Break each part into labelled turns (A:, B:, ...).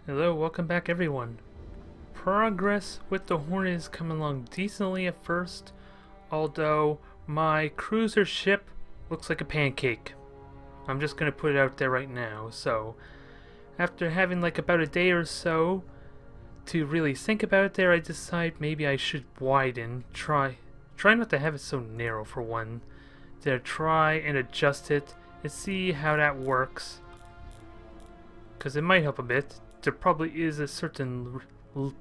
A: Hello, welcome back everyone. Progress with the Hornet is coming along decently at first, although my cruiser ship looks like a pancake. I'm just gonna put it out there right now. So, after having like about a day or so to really think about it there, I decide maybe I should widen, try not to have it so narrow for one. To try and adjust it and see how that works. Because it might help a bit. There probably is a certain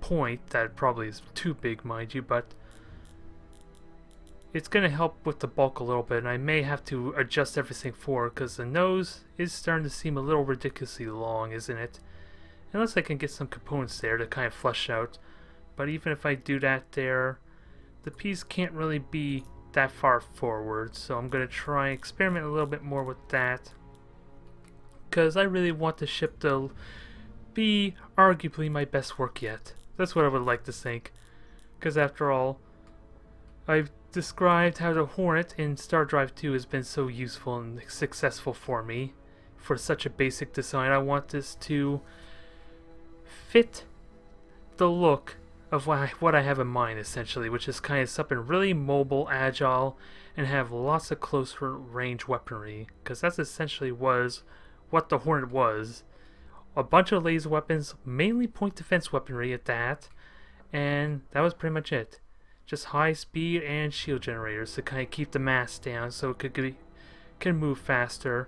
A: point that probably is too big, mind you, but it's going to help with the bulk a little bit, and I may have to adjust everything forward because the nose is starting to seem a little ridiculously long, isn't it? Unless I can get some components there to kind of flesh out. But even if I do that there, the piece can't really be that far forward, so I'm going to try and experiment a little bit more with that. Because I really want the ship to be arguably my best work yet. That's what I would like to think. Because after all, I've described how the Hornet in Star Drive 2 has been so useful and successful for me. For such a basic design, I want this to fit the look of what I have in mind, essentially, which is kind of something really mobile, agile, and have lots of close range weaponry. Because that's essentially was what the Hornet was. A bunch of laser weapons, mainly point defense weaponry at that, and that was pretty much it. Just high speed and shield generators to kind of keep the mass down so it can move faster.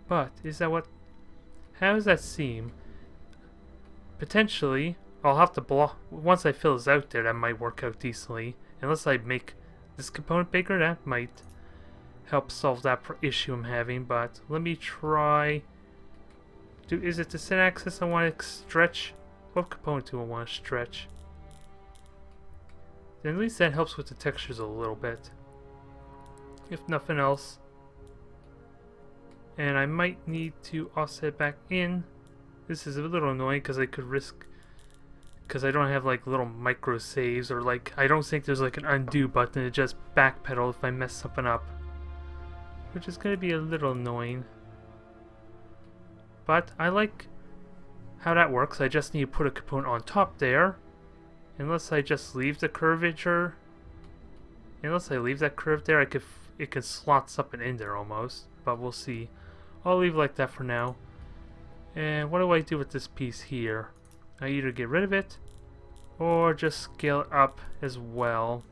A: But is that what? How does that seem? Potentially, I'll have to block once I fill this out there. That might work out decently, unless I make this component bigger. That might help solve that issue I'm having. But let me try. Is it the Z-axis I want to stretch? What component do I want to stretch? Then at least that helps with the textures a little bit. If nothing else. And I might need to offset back in. This is a little annoying because I could risk... Because I don't have like little micro saves, or like I don't think there's like an undo button to just backpedal if I mess something up. Which is going to be a little annoying. But I like how that works. I just need to put a component on top there. Unless I just leave the curvature. Unless I leave that curve there, it can slot something in there almost. But we'll see. I'll leave it like that for now. And what do I do with this piece here? I either get rid of it, or just scale it up as well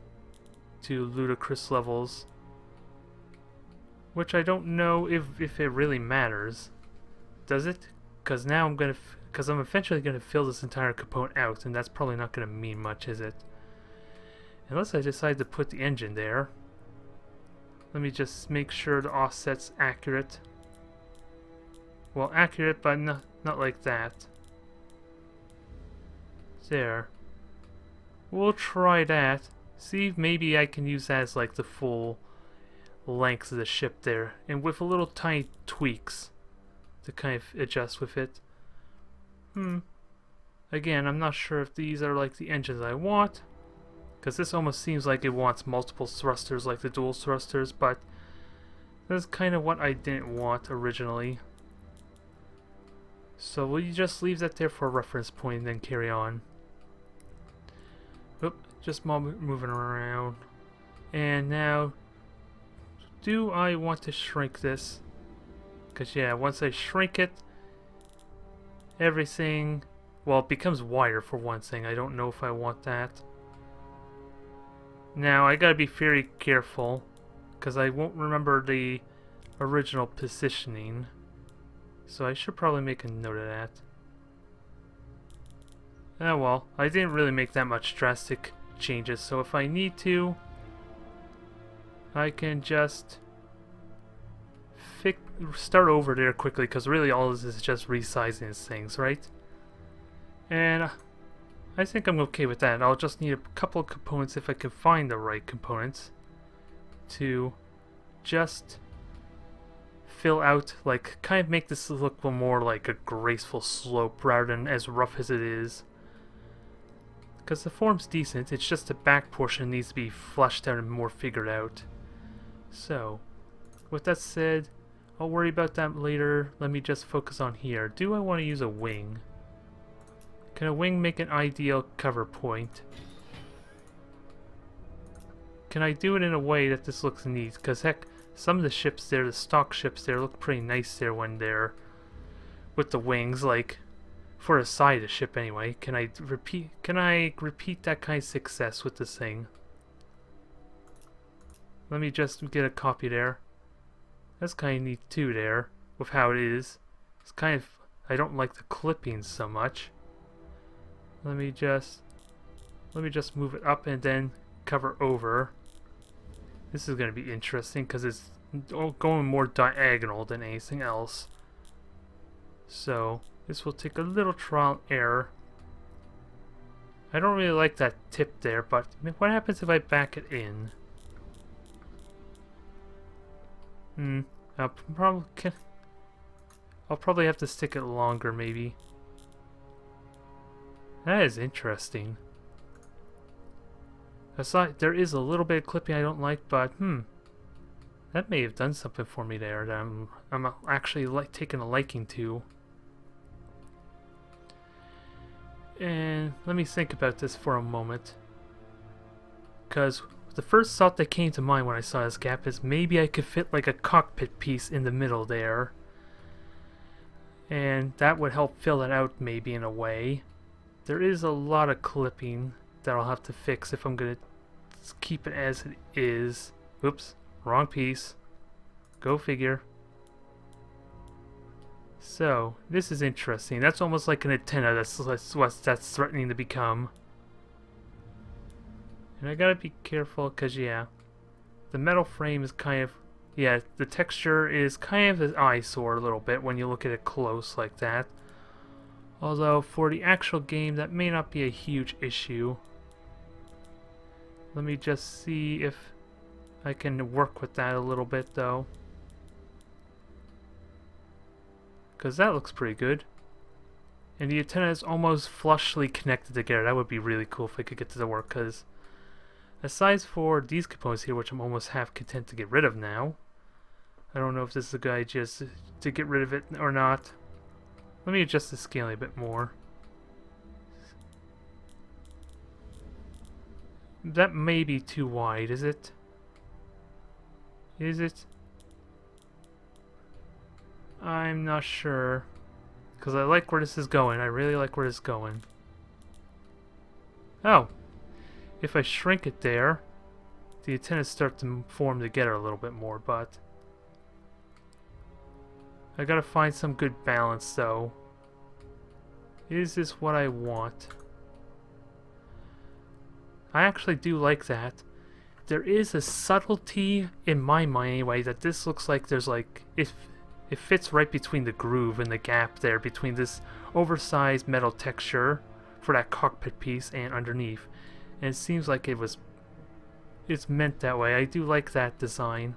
A: to ludicrous levels. Which I don't know if it really matters. Does it? Because now I'm eventually gonna fill this entire component out, and that's probably not gonna mean much, is it? Unless I decide to put the engine there. Let me just make sure the offset's accurate. Well, accurate, but not like that. There. We'll try that. See if maybe I can use that as like the full length of the ship there, and with a little tiny tweaks to kind of adjust with it. Again, I'm not sure if these are like the engines I want, because this almost seems like it wants multiple thrusters like the dual thrusters, but that's kind of what I didn't want originally. So will you just leave that there for a reference point and then carry on? Oop, just moving around. And now, do I want to shrink this? Because yeah, once I shrink it, everything, well, it becomes wider for one thing. I don't know if I want that. Now, I gotta be very careful, because I won't remember the original positioning. So I should probably make a note of that. Oh well, I didn't really make that much drastic changes, so if I need to, I can just start over there quickly, because really all this is just resizing things, right? And I think I'm okay with that. I'll just need a couple of components if I can find the right components to just fill out, like, kind of make this look more like a graceful slope rather than as rough as it is. Because the form's decent, it's just the back portion needs to be fleshed out and more figured out. So, with that said, I'll worry about that later. Let me just focus on here. Do I want to use a wing? Can a wing make an ideal cover point? Can I do it in a way that this looks neat? Because heck, some of the ships there, the stock ships there, look pretty nice there when they're with the wings, like for a side of ship anyway. Can I repeat that kind of success with this thing? Let me just get a copy there. That's kind of neat too there, with how it is. It's kind of, I don't like the clippings so much. Let me just move it up and then cover over. This is going to be interesting because it's going more diagonal than anything else. So this will take a little trial and error. I don't really like that tip there, but what happens if I back it in? I'll probably have to stick it longer, maybe. That is interesting. Aside, there is a little bit of clipping I don't like, but that may have done something for me there that I'm actually taking a liking to. And let me think about this for a moment, because the first thought that came to mind when I saw this gap is maybe I could fit like a cockpit piece in the middle there, and that would help fill it out maybe in a way. There is a lot of clipping that I'll have to fix if I'm going to keep it as it is. Oops, wrong piece. Go figure. So, this is interesting. That's almost like an antenna that's threatening to become. And I gotta be careful because, yeah, the metal frame is kind of, yeah, the texture is kind of an eyesore a little bit when you look at it close like that. Although, for the actual game, that may not be a huge issue. Let me just see if I can work with that a little bit, though. Because that looks pretty good. And the antenna is almost flushly connected together. That would be really cool if I could get to the work, because aside for these components here, which I'm almost half content to get rid of now. I don't know if this is a good idea to get rid of it or not. Let me adjust the scaling a bit more. That may be too wide, is it? Is it? I'm not sure. Because I like where this is going. I really like where this is going. Oh! If I shrink it there, the antennas start to form together a little bit more, but I gotta find some good balance, though. Is this what I want? I actually do like that. There is a subtlety in my mind anyway that this looks like there's like, it fits right between the groove and the gap there between this oversized metal texture for that cockpit piece and underneath. And it seems like it's meant that way. I do like that design.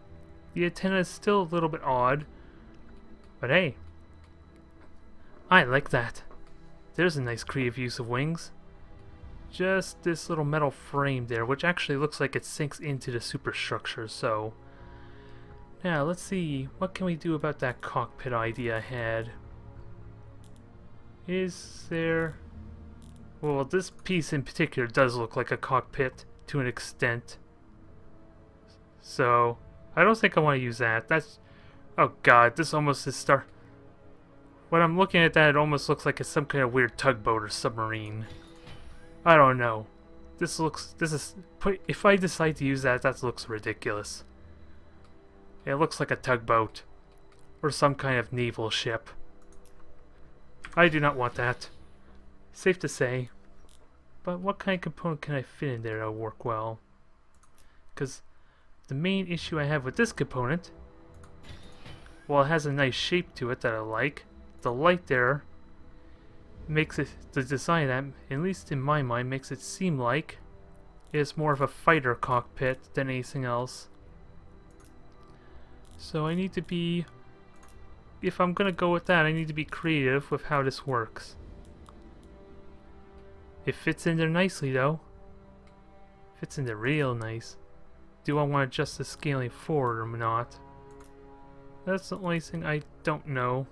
A: The antenna is still a little bit odd, but hey, I like that. There's a nice creative use of wings. Just this little metal frame there, which actually looks like it sinks into the superstructure, so now let's see, what can we do about that cockpit idea I had? Is there... Well, this piece in particular does look like a cockpit to an extent. So, I don't think I want to use that. That's... Oh god, this almost is when I'm looking at that, it almost looks like it's some kind of weird tugboat or submarine. I don't know. If I decide to use that, that looks ridiculous. It looks like a tugboat. Or some kind of naval ship. I do not want that. Safe to say. But what kind of component can I fit in there that'll work well? Because the main issue I have with this component, while it has a nice shape to it that I like, the light there makes it, the design that, at least in my mind, makes it seem like it's more of a fighter cockpit than anything else. So I need to be, if I'm gonna go with that, I need to be creative with how this works. It fits in there nicely though. Fits in there real nice. Do I want to adjust the scaling forward or not? That's the only thing I don't know.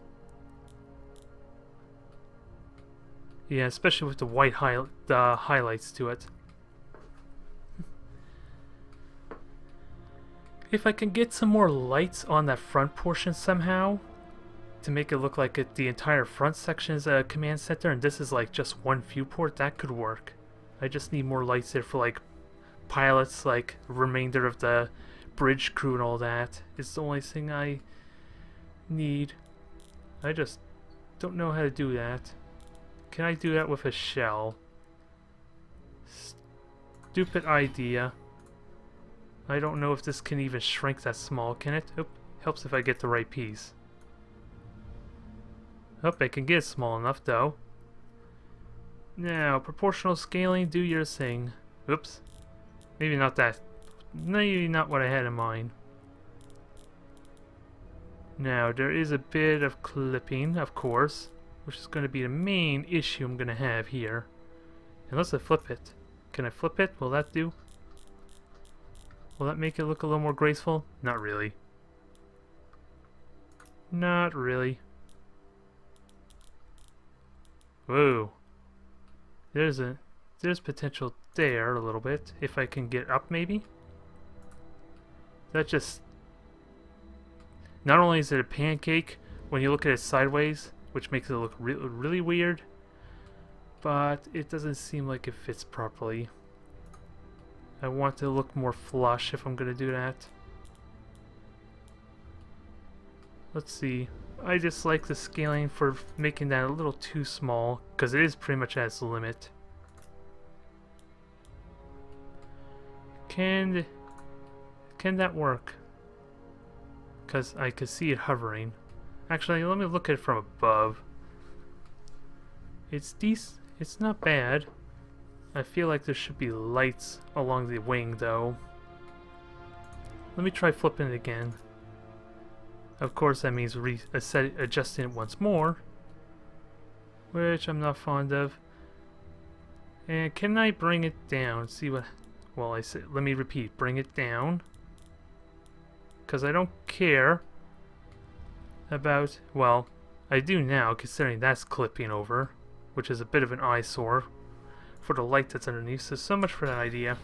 A: Yeah, especially with the the highlights to it. If I can get some more lights on that front portion somehow, to make it look like the entire front section is a command center and this is like just one viewport, that could work. I just need more lights there for like pilots, like remainder of the bridge crew and all that. It's the only thing I need. I just don't know how to do that. Can I do that with a shell? Stupid idea. I don't know if this can even shrink that small, can it? Oop, helps if I get the right piece. Hope I can get it small enough though. Now, proportional scaling, do your thing. Oops. Maybe not that. Maybe not what I had in mind. Now, there is a bit of clipping, of course, which is going to be the main issue I'm going to have here. Unless I flip it. Can I flip it? Will that do? Will that make it look a little more graceful? Not really. Not really. Whoa. There's potential there a little bit. If I can get up maybe? That just... Not only is it a pancake when you look at it sideways, which makes it look really weird, but it doesn't seem like it fits properly. I want to look more flush if I'm going to do that. Let's see. I just like the scaling for making that a little too small, because it is pretty much at its limit. Can that work? Because I could see it hovering. Actually, let me look at it from above. It's decent. It's not bad. I feel like there should be lights along the wing, though. Let me try flipping it again. Of course, that means adjusting it once more, which I'm not fond of. And can I bring it down? See what? Well, I said. Let me repeat. Bring it down, because I don't care about. Well, I do now, considering that's clipping over, which is a bit of an eyesore for the light that's underneath. So much for that idea.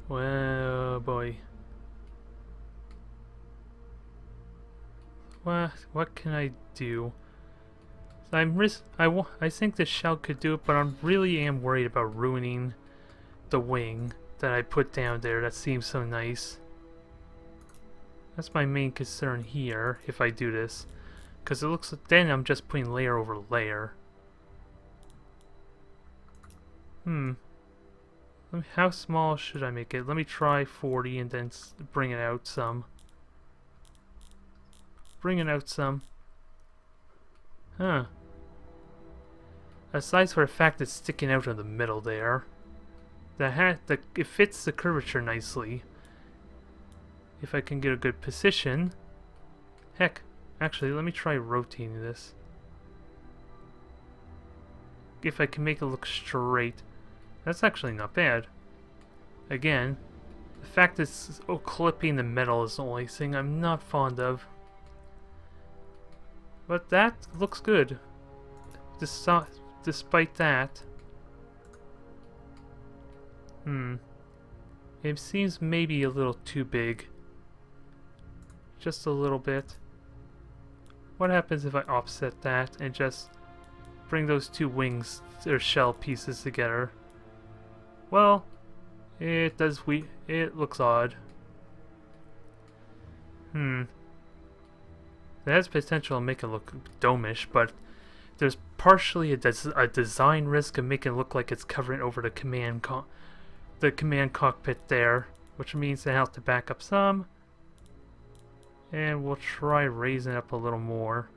A: Well, boy. What can I do? I think this shell could do it, but I really am worried about ruining the wing that I put down there. That seems so nice. That's my main concern here if I do this, because it looks like then I'm just putting layer over layer. How small should I make it? Let me try 40 and then bring it out some. Bring it out some. Huh. Aside from the fact it's sticking out in the middle there, it fits the curvature nicely. If I can get a good position. Heck, actually, let me try rotating this. If I can make it look straight. That's actually not bad. Again, the fact that it's clipping the metal is the only thing I'm not fond of. But that looks good. Despite that. It seems maybe a little too big. Just a little bit. What happens if I offset that and just bring those two wings or shell pieces together? Well, it looks odd. It has potential to make it look domish, but there's partially a design risk of making it look like it's covering over the command cockpit there, which means I have to back up some, and we'll try raising it up a little more.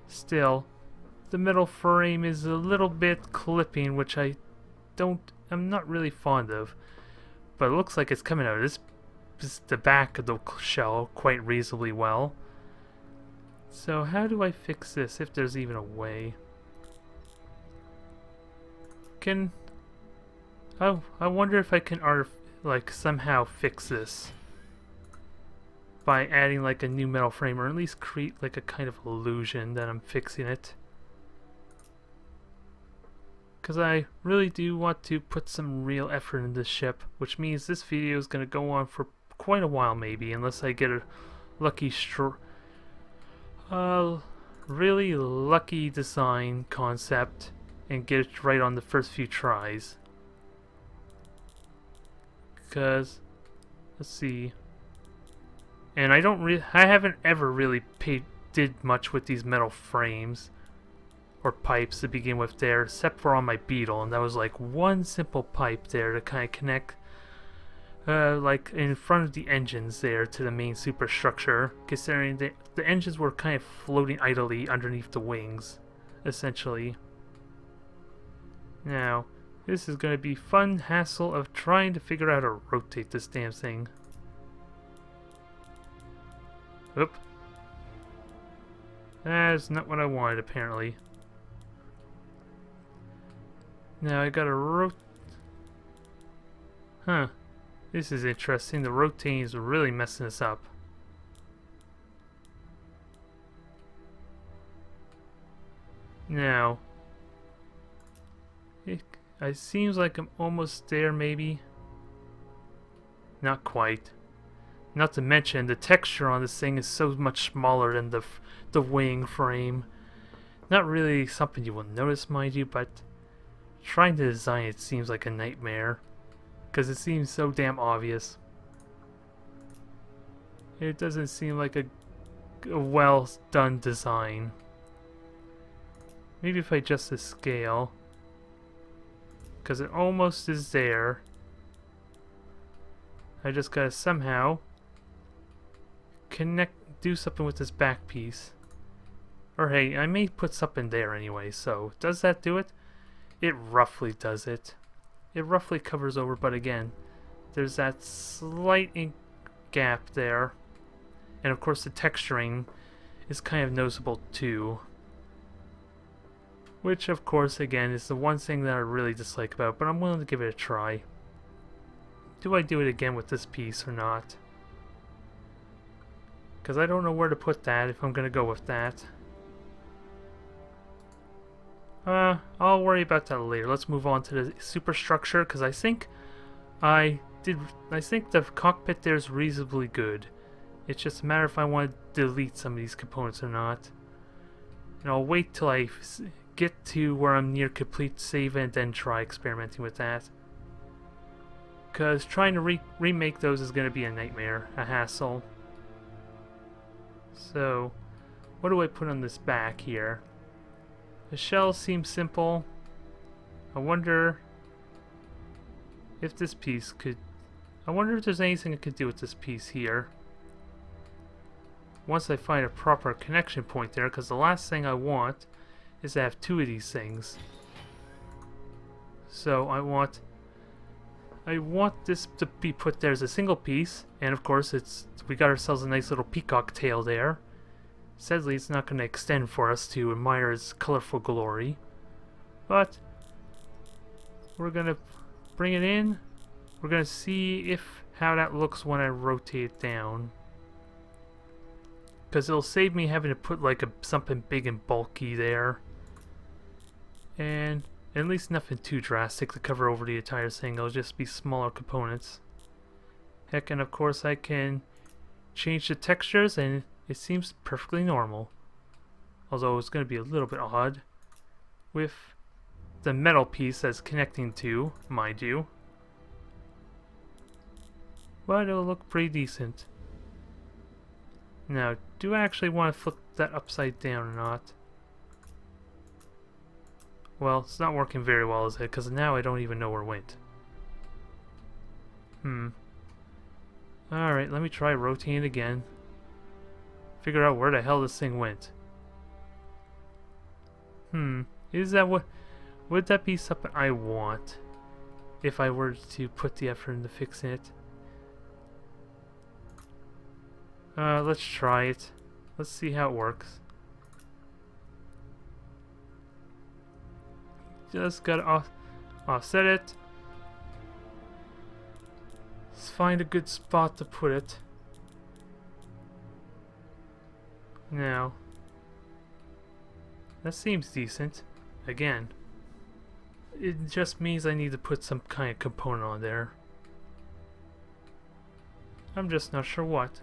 A: Still, the middle frame is a little bit clipping, which I'm not really fond of, but it looks like it's coming out of the back of the shell quite reasonably well. So how do I fix this, if there's even a way? I wonder if I can somehow fix this. by adding like a new metal frame, or at least create like a kind of illusion that I'm fixing it. Because I really do want to put some real effort in this ship, which means this video is going to go on for quite a while maybe, unless I get a lucky really lucky design concept and get it right on the first few tries. Because, let's see, and I haven't ever really did much with these metal frames or pipes to begin with there, except for on my Beetle, and that was like one simple pipe there to kind of connect like in front of the engines there to the main superstructure, considering the engines were kind of floating idly underneath the wings, essentially. Now, this is going to be fun hassle of trying to figure out how to rotate this damn thing. Oop. That's not what I wanted, apparently. Now I gotta Huh. This is interesting. The rotating is really messing us up. Now, it seems like I'm almost there, maybe. Not quite. Not to mention, the texture on this thing is so much smaller than the wing frame. Not really something you will notice, mind you, but trying to design it seems like a nightmare. Because it seems so damn obvious. It doesn't seem like a well done design. Maybe if I adjust the scale. Because it almost is there. I just gotta somehow do something with this back piece. Or hey, I may put something there anyway, so does that do it? It roughly does it. It roughly covers over, but again, there's that slight gap there. And of course the texturing is kind of noticeable too. Which of course, again, is the one thing that I really dislike about, but I'm willing to give it a try. Do I do it again with this piece or not? Because I don't know where to put that if I'm going to go with that. I'll worry about that later. Let's move on to the superstructure, because I think the cockpit there is reasonably good. It's just a matter if I want to delete some of these components or not. And I'll wait till I get to where I'm near complete save and then try experimenting with that. Because trying to remake those is going to be a nightmare, a hassle. So, what do I put on this back here? The shell seems simple. I wonder if this piece could... I wonder if there's anything I could do with this piece here. Once I find a proper connection point there, because the last thing I want is to have two of these things. So I want this to be put there as a single piece, and of course we got ourselves a nice little peacock tail there. Sadly, it's not going to extend for us to admire its colorful glory, but we're going to bring it in. We're going to see how that looks when I rotate it down, because it'll save me having to put like something big and bulky there, and at least nothing too drastic to cover over the entire thing. It'll just be smaller components. Heck, and of course I can change the textures, and it seems perfectly normal. Although it's going to be a little bit odd with the metal piece that's connecting to, mind you. But it'll look pretty decent. Now, do I actually want to flip that upside down or not? Well, it's not working very well, is it? Because now I don't even know where it went. Alright, let me try rotating it again. Figure out where the hell this thing went. Is that what... Would that be something I want? If I were to put the effort into fixing it? Let's try it. Let's see how it works. Just gotta offset it. Let's find a good spot to put it. Now, that seems decent. Again, it just means I need to put some kind of component on there. I'm just not sure what.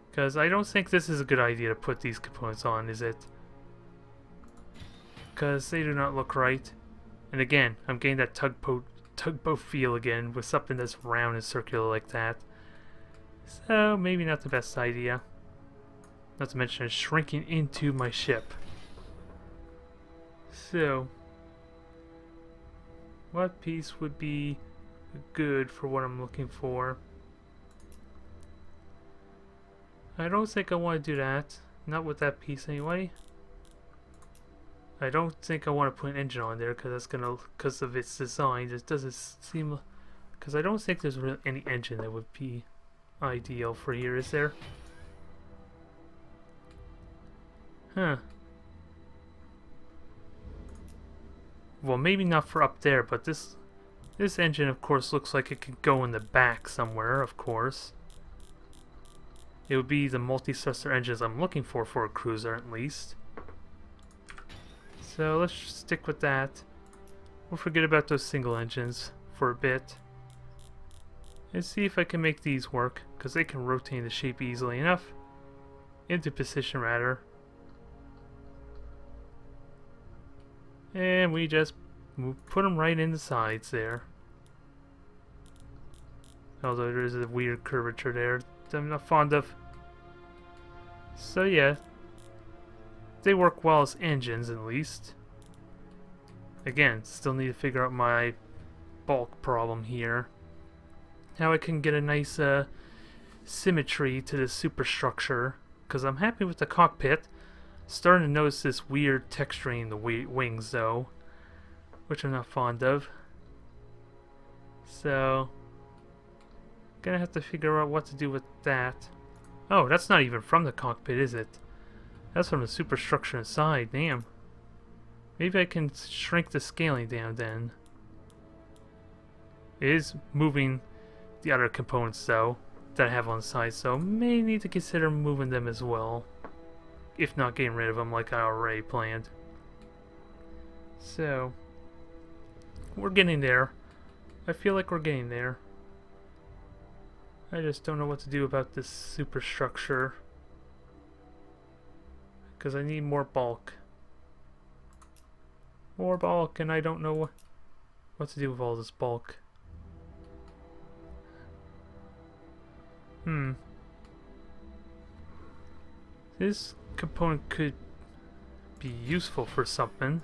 A: Because I don't think this is a good idea to put these components on, is it? Because they do not look right. And again, I'm getting that tugboat feel again with something that's round and circular like that. So maybe not the best idea. Not to mention it's shrinking into my ship. So, what piece would be good for what I'm looking for? I don't think I want to do that. Not with that piece anyway. I don't think I want to put an engine on there because of its design. It doesn't seem, because I don't think there's really any engine that would be ideal for here, is there? Huh. Well, maybe not for up there, but this engine, of course, looks like it could go in the back somewhere, of course. It would be the multi-thruster engines I'm looking for a cruiser, at least. So let's stick with that. We'll forget about those single engines for a bit. And see if I can make these work, because they can rotate the shape easily enough. Into position, rather. And we just put them right in the sides there. Although there's a weird curvature there that I'm not fond of. So yeah, they work well as engines at least. Again, still need to figure out my bulk problem here. How I can get a nice symmetry to the superstructure, because I'm happy with the cockpit. Starting to notice this weird texturing in the wings though, which I'm not fond of. So, gonna have to figure out what to do with that. Oh, that's not even from the cockpit, is it? That's from the superstructure inside, damn. Maybe I can shrink the scaling down then. It is moving the other components though, that I have on the side, so may need to consider moving them as well. If not getting rid of them like I already planned. So, we're getting there. I feel like we're getting there. I just don't know what to do about this superstructure. Because I need more bulk. More bulk, and I don't know what to do with all this bulk. This component could be useful for something.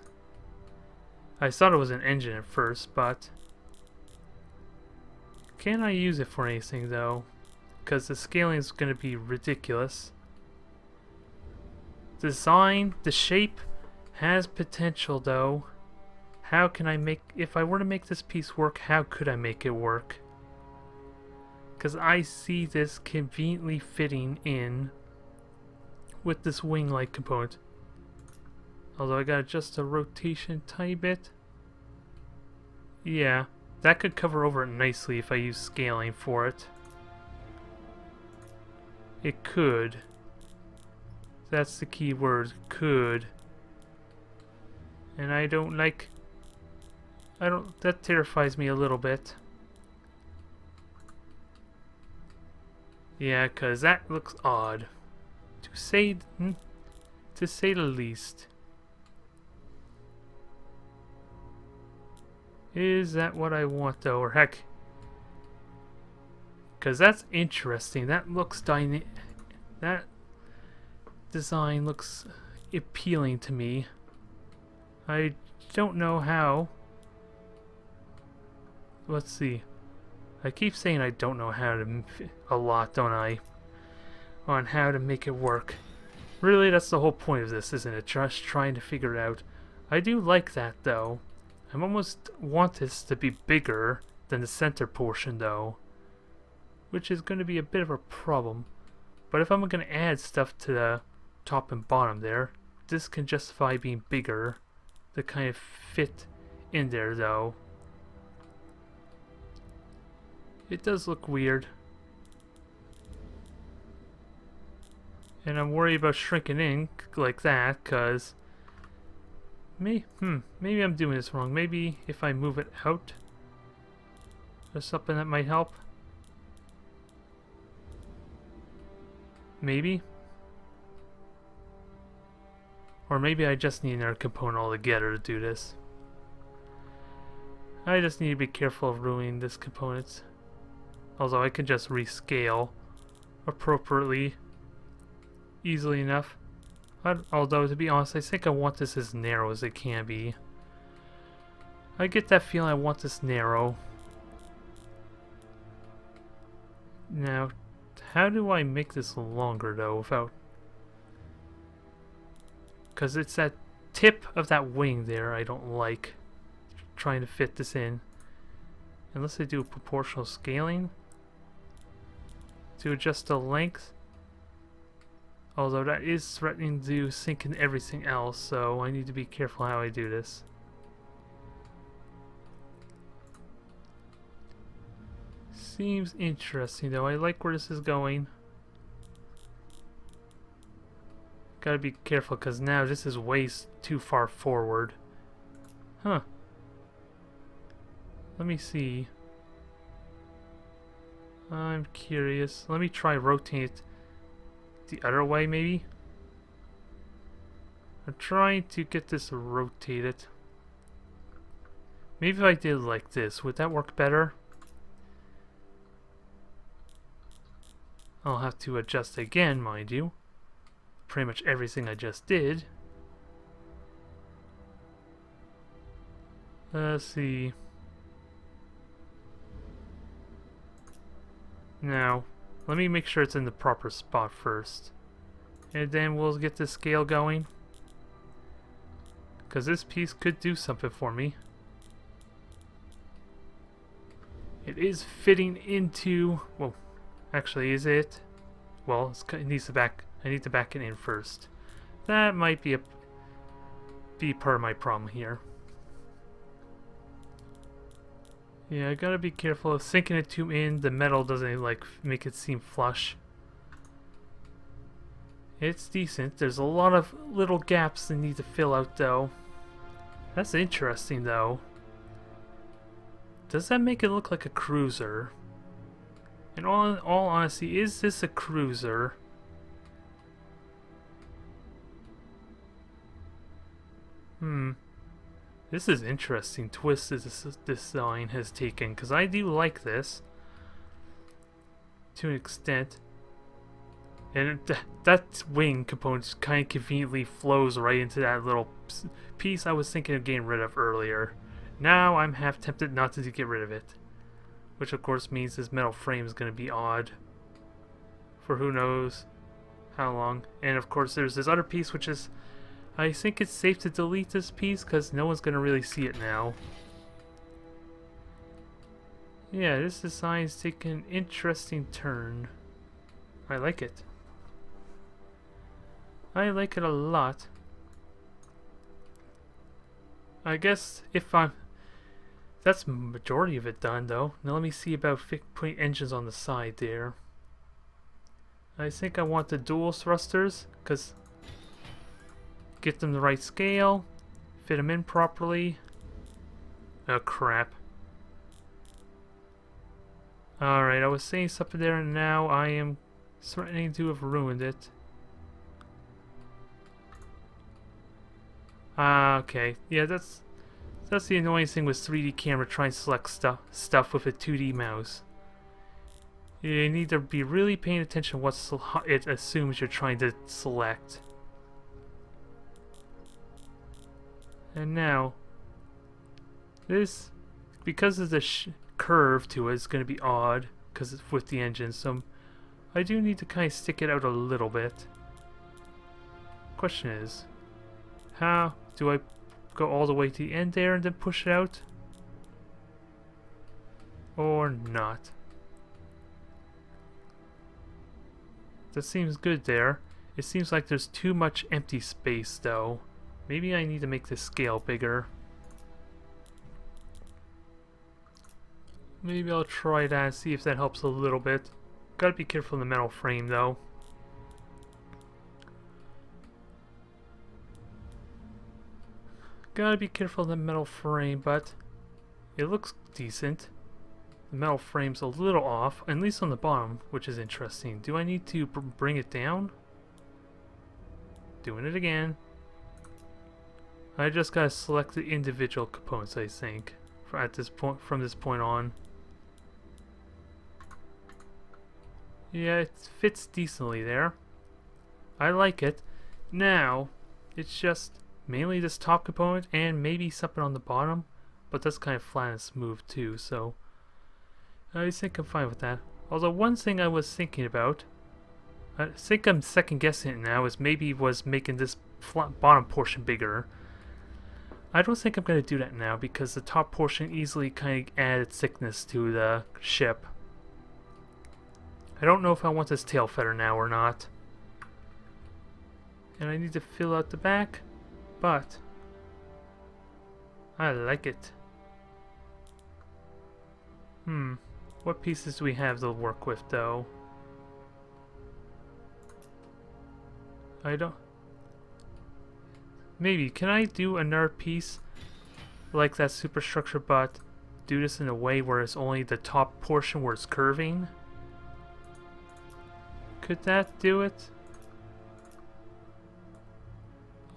A: I thought it was an engine at first, but can I use it for anything though? Because the scaling is going to be ridiculous. Design, the shape has potential though. How can I make, if I were to make this piece work, how could I make it work? Because I see this conveniently fitting in with this wing-like component. Although I got just a rotation tiny bit. Yeah, that could cover over it nicely if I use scaling for it. It could. That's the key word, could. And I don't like... that terrifies me a little bit. Yeah, cause that looks odd. To say the least. Is that what I want though, or heck? Cause that's interesting. That looks that design looks appealing to me. I don't know how. Let's see. I keep saying I don't know how to a lot, don't I? On how to make it work. Really, that's the whole point of this, isn't it? Just trying to figure it out. I do like that, though. I almost want this to be bigger than the center portion, though. Which is going to be a bit of a problem. But if I'm going to add stuff to the top and bottom there, this can justify being bigger to kind of fit in there, though. It does look weird. And I'm worried about shrinking in like that, cause maybe I'm doing this wrong. Maybe if I move it out, there's something that might help. Maybe. Or maybe I just need another component altogether to do this. I just need to be careful of ruining this component. Although I can just rescale appropriately, easily enough. Although, to be honest, I think I want this as narrow as it can be. I get that feeling I want this narrow. Now, how do I make this longer, though, without... Because it's that tip of that wing there I don't like. Trying to fit this in. Unless I do proportional scaling. To adjust the length. Although that is threatening to sink in everything else, so I need to be careful how I do this. Seems interesting though. I like where this is going. Gotta be careful because now this is way too far forward. Huh. Let me see. I'm curious. Let me try rotating it the other way maybe. I'm trying to get this rotated. Maybe if I did like this, would that work better? I'll have to adjust again, mind you. Pretty much everything I just did. Let's see. Now, let me make sure it's in the proper spot first. And then we'll get the scale going. Because this piece could do something for me. It is fitting into... Well, actually, is it? Well, it needs to back... I need to back it in first. That might be part of my problem here. Yeah, I gotta be careful of sinking it too in. The metal doesn't like make it seem flush. It's decent. There's a lot of little gaps that need to fill out though. That's interesting though. Does that make it look like a cruiser? In all honesty, is this a cruiser? This is interesting twist this design has taken, because I do like this to an extent. And that wing component kind of conveniently flows right into that little piece I was thinking of getting rid of earlier. Now I'm half tempted not to get rid of it. Which of course means this metal frame is going to be odd. For who knows how long. And of course there's this other piece which is... I think it's safe to delete this piece because no one's going to really see it now. Yeah, this design is taking an interesting turn. I like it. I like it a lot. I guess if I'm... That's the majority of it done though. Now let me see about putting engines on the side there. I think I want the dual thrusters because... Get them the right scale, fit them in properly. Oh crap. Alright, I was saying something there and now I am threatening to have ruined it. Okay. Yeah, that's the annoying thing with 3D camera trying to select stuff with a 2D mouse. You need to be really paying attention what it assumes you're trying to select. And now, this, because of the curve to it, it's going to be odd, because it's with the engine, so I do need to kind of stick it out a little bit. Question is, how do I go all the way to the end there and then push it out? Or not? That seems good there. It seems like there's too much empty space though. Maybe I need to make this scale bigger. Maybe I'll try that and see if that helps a little bit. Gotta be careful of the metal frame though. Gotta be careful of the metal frame, but it looks decent. The metal frame's a little off, at least on the bottom, which is interesting. Do I need to bring it down? Doing it again. I just gotta select the individual components, I think, at this point, from this point on. Yeah, it fits decently there. I like it. Now, it's just mainly this top component and maybe something on the bottom, but that's kind of flat and smooth too, so I think I'm fine with that. Although one thing I was thinking about, I think I'm second guessing it now, is maybe was making this flat bottom portion bigger. I don't think I'm going to do that now because the top portion easily kind of added thickness to the ship. I don't know if I want this tail feather now or not. And I need to fill out the back, but I like it. What pieces do we have to work with though? I don't... Maybe, can I do another piece like that superstructure, but do this in a way where it's only the top portion where it's curving? Could that do it?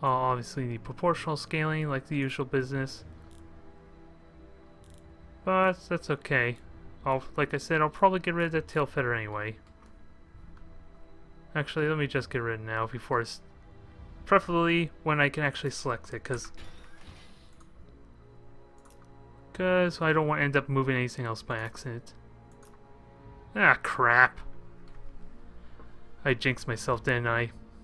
A: I'll obviously need proportional scaling like the usual business. But that's okay. Like I said, I'll probably get rid of that tail feather anyway. Actually, let me just get rid of it now before it's... Preferably when I can actually select it, because I don't want to end up moving anything else by accident. Ah, crap. I jinxed myself, didn't I?